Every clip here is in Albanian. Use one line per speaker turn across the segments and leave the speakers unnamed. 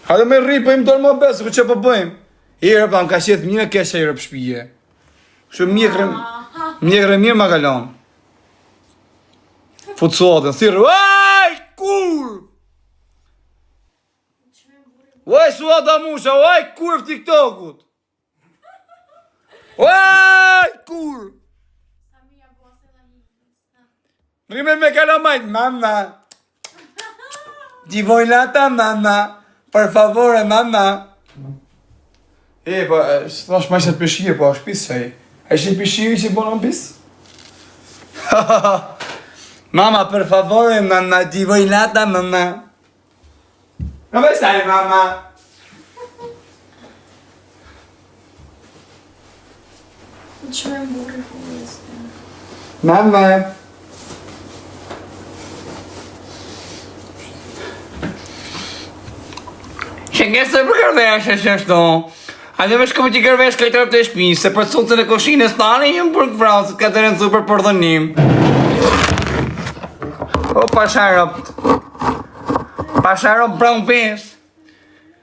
Hajde me rri, po im dorë më besë, ku që po bëjmë? Ire, pa, më ka qetë një kesha ire për shpije. Shumë mjekre mirë ma kalon. Futsotën, thirë, uaj, kur! Uaj, sua da musha, uaj, kur fë TikTokut! Uaj, kur! Rime me kalamajt, mama! Ti vojlata, mama! Per favore, mama! Po, s'thash ma ishe të pëshirë, po, është pisë që A ishe pëshirë që bonë në pisë? Mama, per favore, mama, ti vojlata, mama! Come stai, mamma?
Që me mburi fërës.
Mamma! Që ngesë për kërvesh e shështo. A dhe me shkëm që kërvesh kaj tërp të shpinë, se për sotën e koshinës të anë jëmë për këvrasë, ka të rënë super për dhënim. O, pasharop. Pasharop brown pes.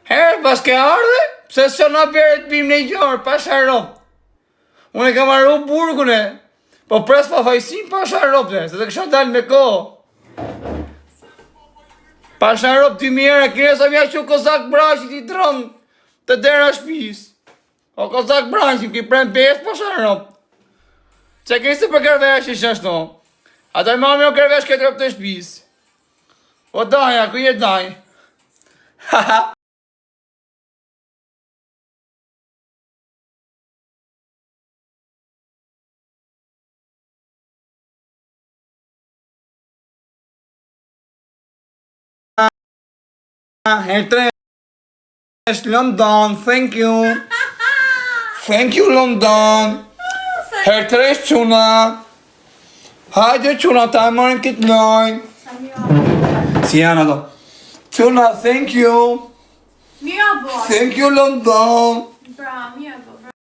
Herë, pas ke ardhe, pse së në beret bim në i gjorë, pasharop. Unë e kam arru burgune, po pres pa fajsim pasharop, se të kësha dalë me ko. Pasharop 2.000 euro, kire sa mja që kozak brashit i dronë të dera shpis. O kozak brashit, ki prem pes pasharop. Që kërë se për kërvesh i shashto. Ata i mami o kërvesh këtë rëp të shpis. O daja, ku je daj? Haha. Herë 3 London, thank you. Thank you London. Herë 3 quna. Hajde quna, ta e marrin këtë lojnë. Si janë ato? Quna, thank you.
Mira bo.
Thank you London.
Bra, mira bo.